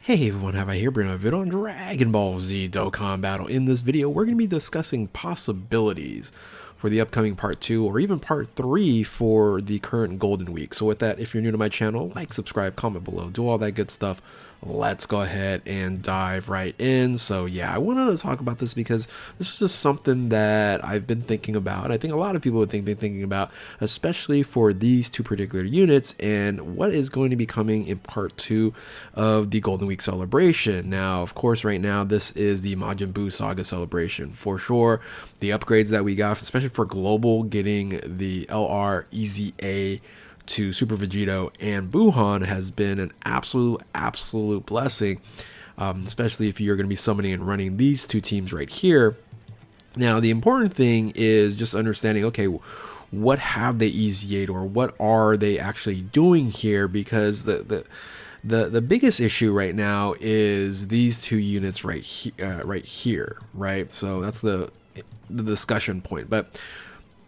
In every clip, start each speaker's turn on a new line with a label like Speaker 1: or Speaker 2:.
Speaker 1: Hey everyone, have I here bringing a video on Dragon Ball Z Dokkan Battle. In this video, we're going to be discussing possibilities for the upcoming part 2 or even part 3 for the current Golden Week. So with that, if you're new to my channel, like, subscribe, comment below, do all that good stuff. Let's go ahead and dive right in. So yeah, I wanted to talk about this because this is just something that I've been thinking about. I think a lot of people would be thinking about, especially for these two particular units and what is going to be coming in part 2 of the Golden Week celebration. Now, of course, right now, this is the Majin Buu Saga celebration. For sure, the upgrades that we got, especially for Global, getting the LR, EZA, to Super Vegito and Buhan has been an absolute blessing, especially if you're going to be summoning and running these two teams right here. Now, the important thing is just understanding, okay, what have they EZA'd or what are they actually doing here? Because the biggest issue right now is these two units right here, right? So that's the discussion point. But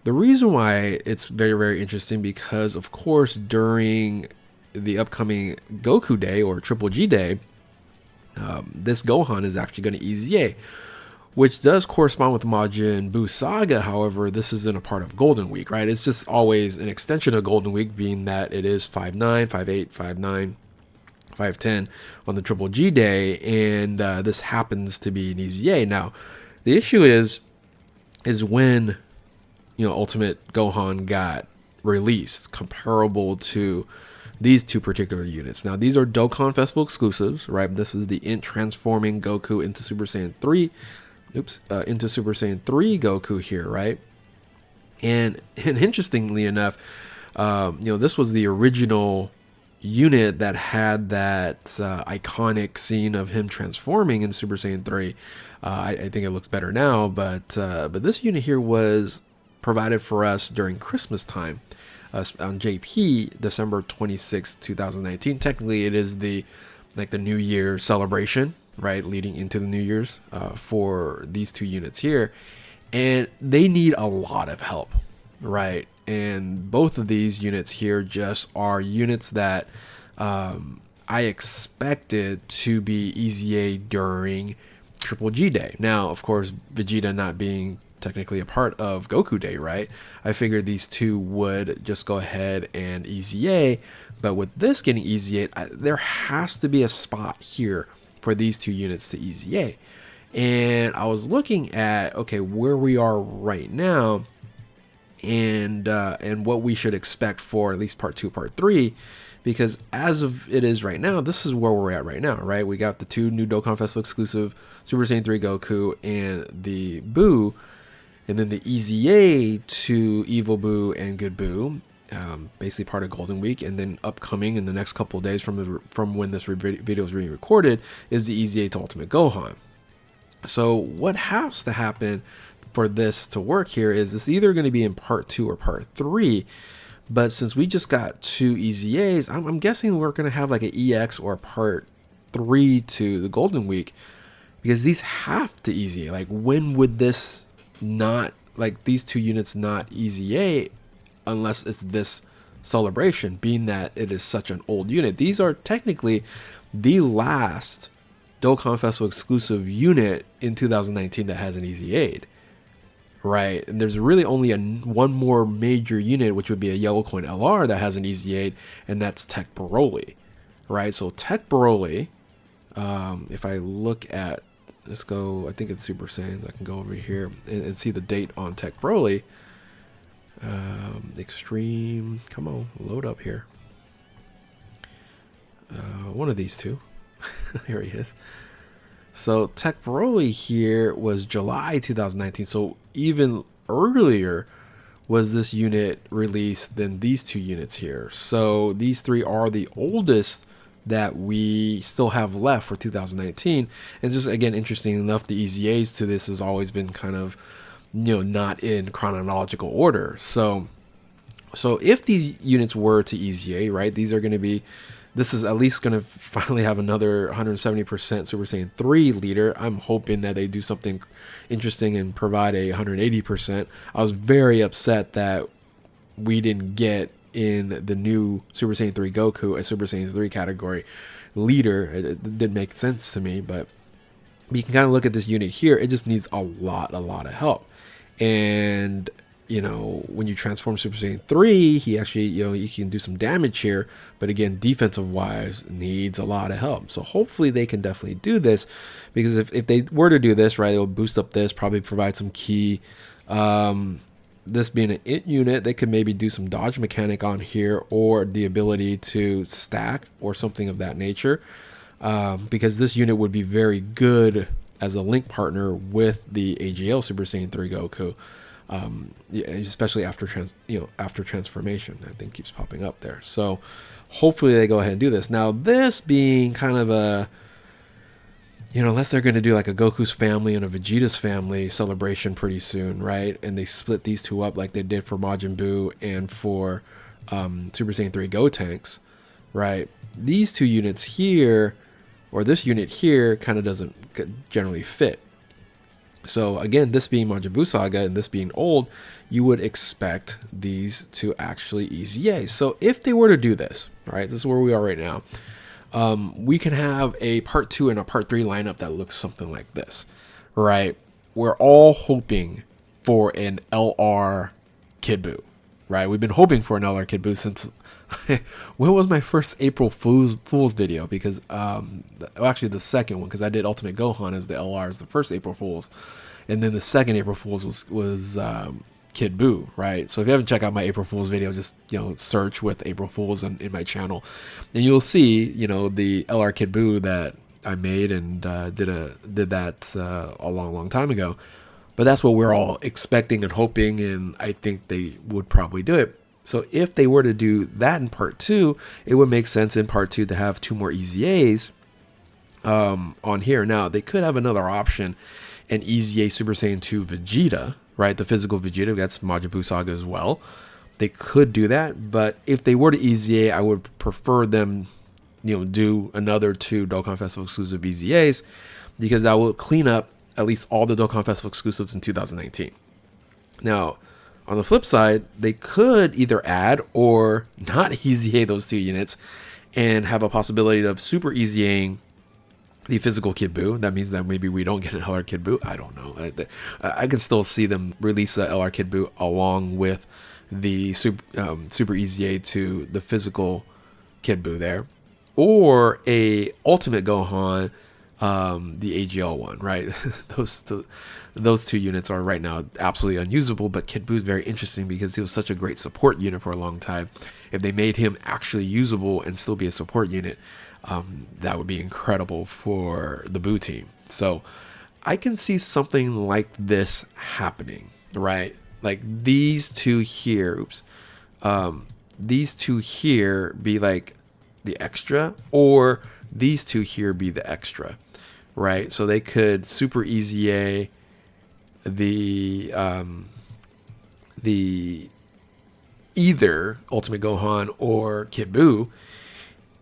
Speaker 1: the reason why it's very interesting, because of course during the upcoming Goku Day or Triple G Day, this Gohan is actually going to EZA, which does correspond with Majin Buu Saga. However, this isn't a part of Golden Week, right? It's just always an extension of Golden Week, being that it is 5-9, 5-8, 5-9, 5-10 on the Triple G Day, and this happens to be an EZA. Now, the issue is when Ultimate Gohan got released, comparable to these two particular units. Now, these are Dokkan Festival exclusives, right? This is the transforming Goku into Super Saiyan 3, into Super Saiyan 3 Goku here, right? And interestingly enough, this was the original unit that had that iconic scene of him transforming into Super Saiyan 3. I think it looks better now, but this unit here was provided for us during Christmas time on JP, December 26, 2019. Technically, it is the New Year celebration, right, leading into the New Year's for these two units here, and they need a lot of help, right? And both of these units here just are units that I expected to be EZA during Triple G Day. Now, of course, Vegeta not being technically a part of Goku Day, right? I figured these two would just go ahead and EZA, but with this getting EZA, there has to be a spot here for these two units to EZA. And I was looking at, okay, where we are right now, and what we should expect for at least part 2, part 3, because as of it is right now, this is where we're at right now, right? We got the two new Dokkan Festival exclusive Super Saiyan 3 Goku and the Buu, and then the EZA to Evil Buu and Good Buu, basically part of Golden Week, and then upcoming in the next couple of days from when this video is being recorded is the EZA to Ultimate Gohan. So what has to happen for this to work here is it's either going to be in part 2 or part 3, but since we just got two EZAs, I'm guessing we're going to have like an EX or part 3 to the Golden Week, because these have to EZA. Like, when would this not, like, these two units not EZA unless it's this celebration, being that it is such an old unit? These are technically the last Dokkan Festival exclusive unit in 2019 that has an EZA'd, right? And there's really only one more major unit, which would be a Yellow Coin LR, that has an EZA'd, and that's Tech Broly, right? So Tech Broly, if I look at, let's go, I think it's Super Saiyans. I can go over here and see the date on Tech Broly. Extreme, come on, load up here. One of these two. Here he is. So Tech Broly here was July 2019. So even earlier was this unit released than these two units here. So these three are the oldest that we still have left for 2019. And just, again, interesting enough, the EZAs to this has always been kind of, not in chronological order. So if these units were to EZA, right, these are going to be, this is at least going to finally have another 170% Super Saiyan 3 leader. I'm hoping that they do something interesting and provide a 180%. I was very upset that we didn't get in the new Super Saiyan 3 Goku a Super Saiyan 3 category leader. It didn't make sense to me, but you can kind of look at this unit here. It just needs a lot of help. And when you transform Super Saiyan 3, he actually, you can do some damage here. But again, defensive wise, needs a lot of help. So hopefully they can definitely do this, because if they were to do this, right, it will boost up this, probably provide some key. This being an int unit, they could maybe do some dodge mechanic on here, or the ability to stack or something of that nature. Because this unit would be very good as a link partner with the AGL Super Saiyan 3 Goku. Yeah, especially after transformation, I think keeps popping up there. So hopefully they go ahead and do this. Now, this being kind of a, unless they're going to do like a Goku's family and a Vegeta's family celebration pretty soon, right? And they split these two up like they did for Majin Buu and for Super Saiyan 3 Gotenks, right? These two units here, or this unit here, kind of doesn't generally fit. So again, this being Majin Buu Saga and this being old, you would expect these to actually EZA. So if they were to do this, right, this is where we are right now. We can have a part 2 and a part 3 lineup that looks something like this, right? We're all hoping for an LR Kid Buu, right? We've been hoping for an LR Kid Buu since when was my first April Fool's video? Because actually the second one, because I did Ultimate Gohan as the LRs, the first April Fool's, and then the second April Fool's was Kid Buu, right? So if you haven't checked out my April Fool's video, just search with April Fool's in my channel, and you'll see the LR Kid Buu that I made and did that a long time ago. But that's what we're all expecting and hoping, and I think they would probably do it. So if they were to do that in part 2, it would make sense in part 2 to have 2 more EZAs on here. Now, they could have another option, an EZA Super Saiyan 2 Vegeta, right? The physical Vegeta, that's Majin Buu Saga as well. They could do that, but if they were to EZA, I would prefer them, do another 2 Dokkan Festival exclusive EZAs, because that will clean up at least all the Dokkan Festival exclusives in 2019. Now, on the flip side, they could either add or not EZA those 2 units and have a possibility of super EZAing the physical Kid Buu. That means that maybe we don't get an LR Kid Buu. I don't know. I can still see them release the LR Kid Buu along with the super EZA to the physical Kid Buu there. Or a Ultimate Gohan, the AGL one, right? Those 2 units are right now absolutely unusable, but Kid Buu is very interesting because he was such a great support unit for a long time. If they made him actually usable and still be a support unit, that would be incredible for the Buu team. So I can see something like this happening, right? Like these 2 here, these 2 here be like the extra, or these 2 here be the extra, right? So they could super EZA the either Ultimate Gohan or Kid Buu,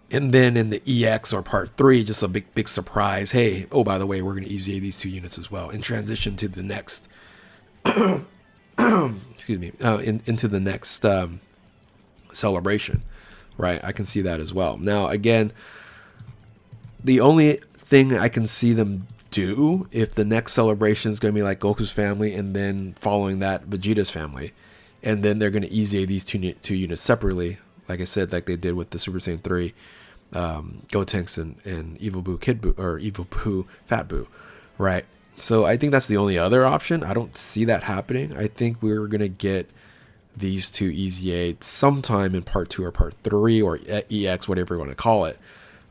Speaker 1: and then in the EX or part 3, just a big surprise. Hey, oh, by the way, we're going to EZA these 2 units as well and transition to the next excuse me, into the next celebration, right? I can see that as well. Now, again, the only thing I can see them do if the next celebration is going to be like Goku's family and then following that Vegeta's family, and then they're going to EZA these two units separately, like I said, like they did with the Super Saiyan 3 Gotenks and Evil Buu Kid Buu, or Evil Buu Fat Buu, right? So I think that's the only other option. I don't see that happening. I think we're going to get these 2 EZA sometime in part 2 or part 3 or EX, whatever you want to call it.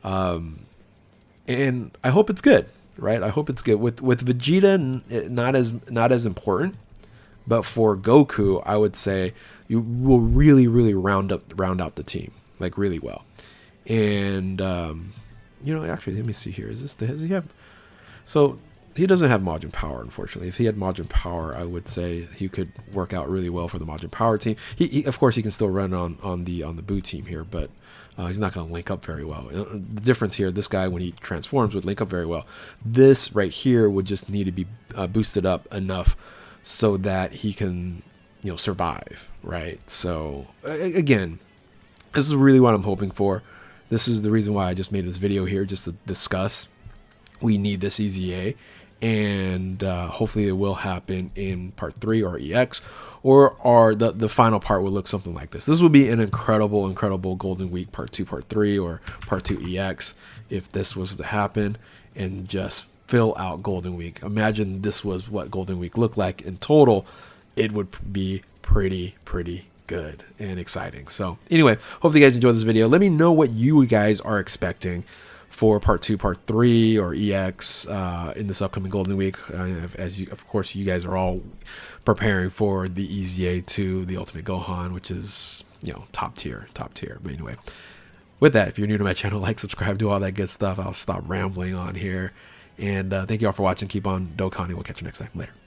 Speaker 1: And I hope it's good, right? I hope it's good. With Vegeta, not as important, but for Goku, I would say you will really round out the team like really well. And actually, let me see here. Does he have? So he doesn't have Majin Power, unfortunately. If he had Majin Power, I would say he could work out really well for the Majin Power team. He of course, he can still run on the Buu team here, but he's not going to link up very well. The difference here, this guy, when he transforms, would link up very well. This right here would just need to be boosted up enough so that he can, survive, right? So again, this is really what I'm hoping for. this is the reason why I just made this video here, just to discuss. We need this EZA, and hopefully it will happen in part 3 or EX, or the final part will look something like this. This will be an incredible Golden Week part 2, part 3, or part 2 EX if this was to happen, and just fill out Golden Week. Imagine this was what Golden Week looked like in total. It would be pretty good and exciting. So anyway, hope you guys enjoyed this video. Let me know what you guys are expecting for part 2, part 3, or EX in this upcoming Golden Week. As you, of course, you guys are all preparing for the EZA 2, the Ultimate Gohan, which is, you know, top tier. But anyway, with that, if you're new to my channel, like, subscribe, do all that good stuff. I'll stop rambling on here. And thank you all for watching. Keep on Dokkan. We'll catch you next time. Later.